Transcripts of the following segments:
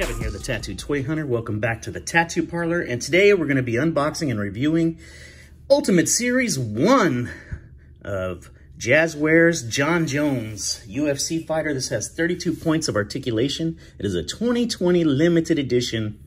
Kevin here, the Tattoo Toy Hunter. Welcome back to the Tattoo Parlor. And today we're going to be unboxing and reviewing Ultimate Series 1 of Jazwares Jon Jones, UFC fighter. This has 32 points of articulation. It is a 2020 limited edition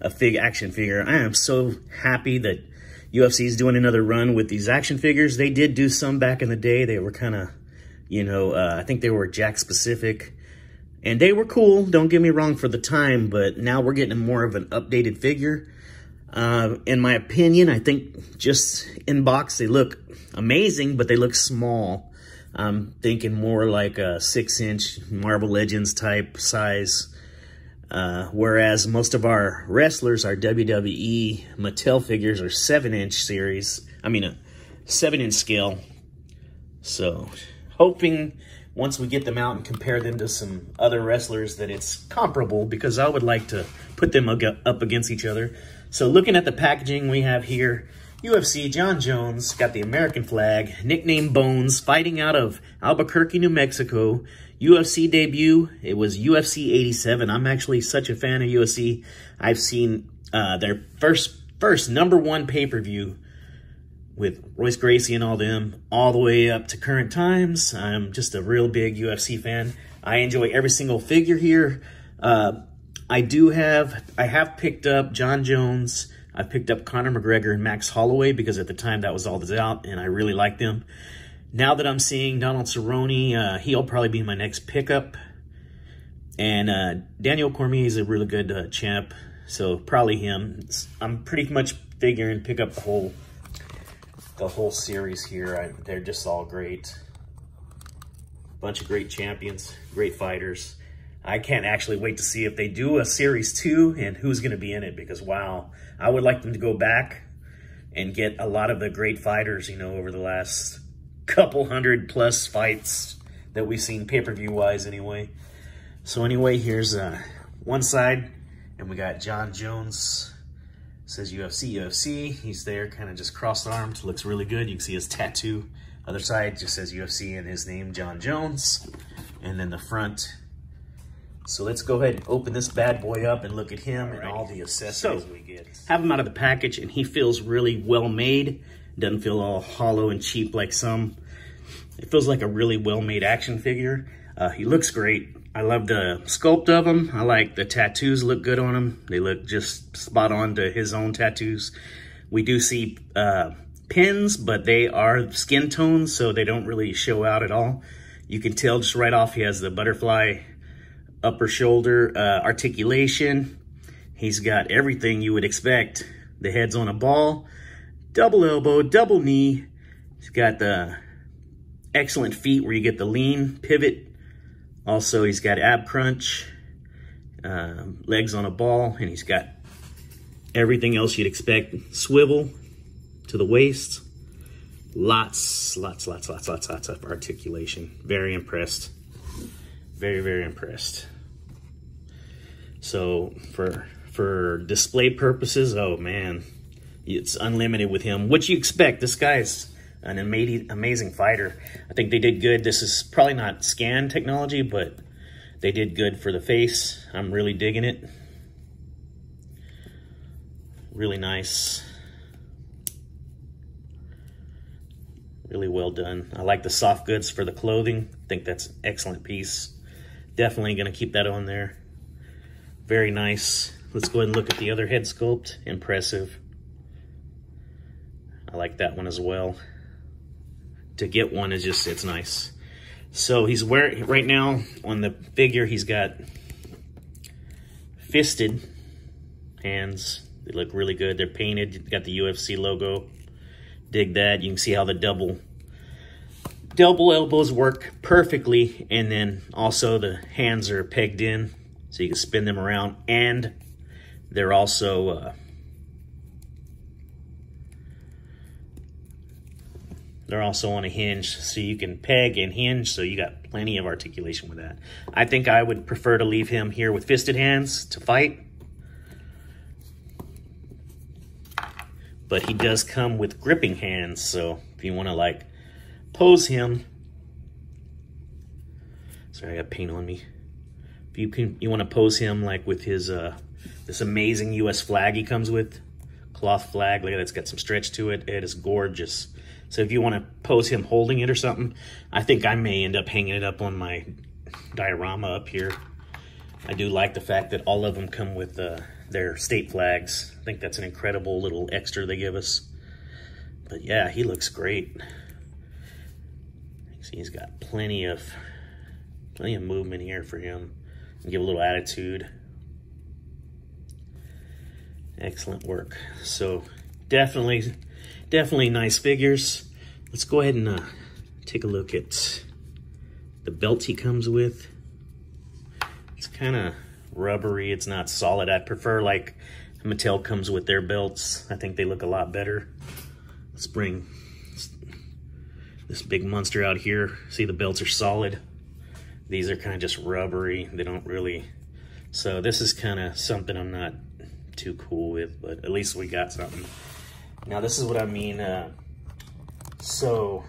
action figure. I am so happy that UFC is doing another run with these action figures. They did do some back in the day. They were kind of, I think they were Jack specific. And they were cool, don't get me wrong, for the time, but now we're getting more of an updated figure. In my opinion, I think just in box, they look amazing, but they look small. I'm thinking more like a 6-inch Marvel Legends type size. Whereas most of our wrestlers, our WWE Mattel figures are 7-inch series. I mean, a 7-inch scale. So, hoping once we get them out and compare them to some other wrestlers that it's comparable, because I would like to put them up against each other. So looking at the packaging we have here, UFC Jon Jones, got the American flag, nickname Bones, fighting out of Albuquerque, New Mexico. UFC debut, it was UFC 87. I'm actually such a fan of UFC. I've seen their first #1 pay-per-view with Royce Gracie and all them, all the way up to current times. I'm just a real big UFC fan. I enjoy every single figure here. I have picked up Jon Jones. I've picked up Conor McGregor and Max Holloway because at the time that was all that's out and I really liked them. Now that I'm seeing Donald Cerrone, he'll probably be my next pickup. And Daniel Cormier is a really good champ, so probably him. I'm pretty much figuring pick up the whole series here. They're just all great. Bunch of great champions, great fighters. I can't actually wait to see if they do a Series 2 and who's going to be in it, because, wow, I would like them to go back and get a lot of the great fighters, over the last couple 100+ fights that we've seen pay-per-view-wise anyway. So anyway, here's one side, and we got Jon Jones. Says UFC. He's there, kind of just crossed-armed. Looks really good. You can see his tattoo. Other side just says UFC and his name, Jon Jones. And then the front. So let's go ahead and open this bad boy up and look at him and all the accessories we get. Have him out of the package, and he feels really well made. Doesn't feel all hollow and cheap like some. It feels like a really well-made action figure. He looks great. I love the sculpt of him. I like the tattoos look good on him. They look just spot on to his own tattoos. We do see pins, but they are skin tones, so they don't really show out at all. You can tell just right off he has the butterfly upper shoulder articulation. He's got everything you would expect. The head's on a ball, double elbow, double knee. He's got the excellent feet where you get the lean pivot. Also, he's got ab crunch, legs on a ball, and he's got everything else you'd expect. Swivel to the waist. Lots of articulation. Very impressed. Very impressed. So, for display purposes, oh man, it's unlimited with him. What you expect, this guy's an amazing fighter. I think they did good. This is probably not scan technology, but they did good for the face. I'm really digging it. Really nice. Really well done. I like the soft goods for the clothing. I think that's an excellent piece. Definitely going to keep that on there. Very nice. Let's go ahead and look at the other head sculpt. Impressive. I like that one as well. To get one is just, it's nice. So he's wearing, right now on the figure, he's got fisted hands. They look really good. They're painted, got the UFC logo. Dig that. You can see how the double elbows work perfectly. And then also the hands are pegged in so you can spin them around. And they're also, they're also on a hinge, so you can peg and hinge, so you got plenty of articulation with that. I think I would prefer to leave him here with fisted hands to fight. But he does come with gripping hands, so if you want to, like, pose him. Sorry, I got paint on me. If you want to pose him like with his this amazing US flag he comes with, cloth flag. Look at it, it's got some stretch to it. It is gorgeous. So if you want to pose him holding it or something, I think I may end up hanging it up on my diorama up here. I do like the fact that all of them come with their state flags. I think that's an incredible little extra they give us. But yeah, he looks great. See, he's got plenty of movement here for him. Give a little attitude. Excellent work. So definitely nice figures. Let's go ahead and take a look at the belt he comes with. It's kind of rubbery. It's not solid. I'd prefer like Mattel comes with their belts. I think they look a lot better. Let's bring this big monster out here. See, the belts are solid. These are kind of just rubbery. They don't really... So this is kind of something I'm not too cool with, but at least we got something. Now this is what I mean. So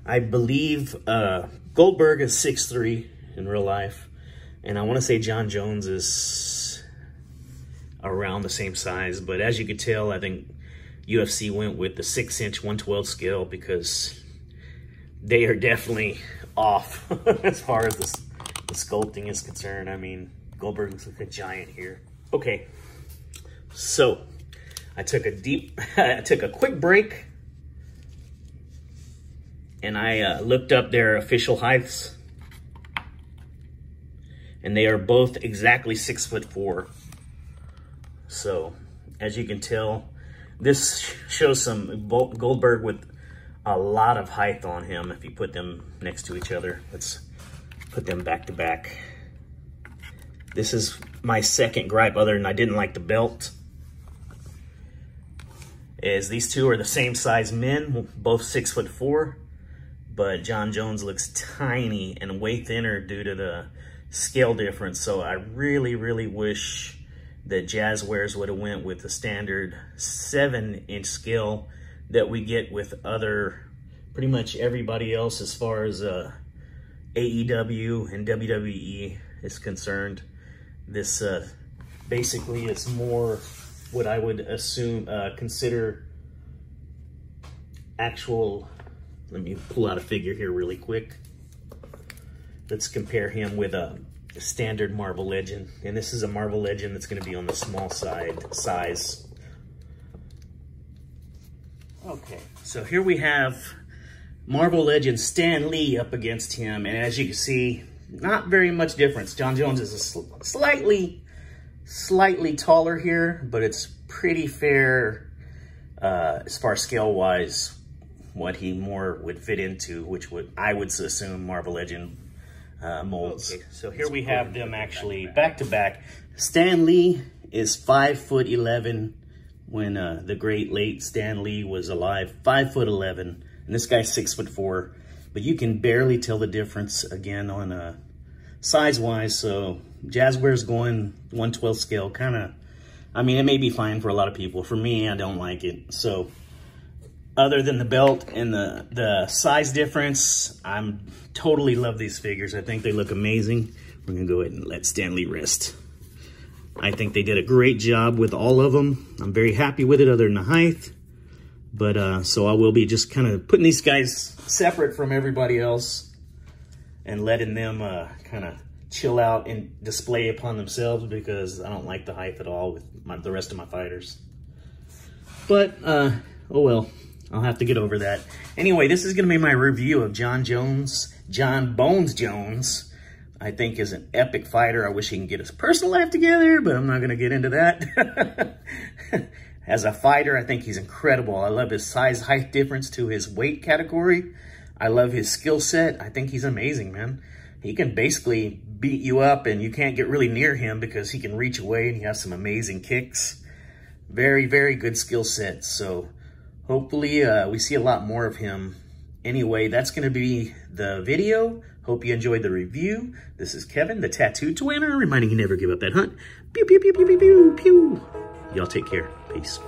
I believe Goldberg is 6'3" in real life. And I want to say Jon Jones is around the same size. But as you can tell, I think UFC went with the 6-inch 1/12 scale because they are definitely off as far as the sculpting is concerned. I mean, Goldberg looks like a giant here. Okay, so I took a quick break and I looked up their official heights, and they are both exactly 6'4". So as you can tell, this shows some Goldberg with a lot of height on him if you put them next to each other. Let's put them back to back. This is my second gripe, other than I didn't like the belt, is these two are the same size men, both 6'4", but Jon Jones looks tiny and way thinner due to the scale difference. So I really, really wish that Jazwares would have went with the standard 7-inch scale that we get with pretty much everybody else as far as AEW and WWE is concerned. This basically is more what I would consider actual. Let me pull out a figure here really quick. Let's compare him with a standard Marvel Legend. And this is a Marvel Legend that's going to be on the small size. Okay, so here we have Marvel Legend Stan Lee up against him. And as you can see, not very much difference. Jon Jones is a slightly taller here, but it's pretty fair as far as scale-wise, what he more would fit into, which I would assume Marvel Legend molds. Okay, so here we have them actually back-to-back. Stan Lee is 5'11" when the great late Stan Lee was alive, 5'11", and this guy's 6'4". But you can barely tell the difference again on size-wise. So Jazwares going 1/12 scale, kind of. I mean, it may be fine for a lot of people. For me, I don't like it. So other than the belt and the size difference, I'm totally love these figures. I think they look amazing. We're gonna go ahead and let Stan Lee rest. I think they did a great job with all of them. I'm very happy with it, other than the height. But so I will be just kind of putting these guys separate from everybody else and letting them kind of chill out and display upon themselves, because I don't like the height at all with the rest of my fighters. But, oh well, I'll have to get over that. Anyway, this is going to be my review of Jon Jones. Jon Bones Jones, I think, is an epic fighter. I wish he can get his personal life together, but I'm not going to get into that. As a fighter, I think he's incredible. I love his size-height difference to his weight category. I love his skill set. I think he's amazing, man. He can basically beat you up and you can't get really near him because he can reach away and he has some amazing kicks. Very, very good skill set. So hopefully we see a lot more of him. Anyway, that's going to be the video. Hope you enjoyed the review. This is Kevin, the Tattoo Twinner, reminding you never give up that hunt. Pew, pew, pew, pew, pew, pew, pew. Y'all take care. Peace.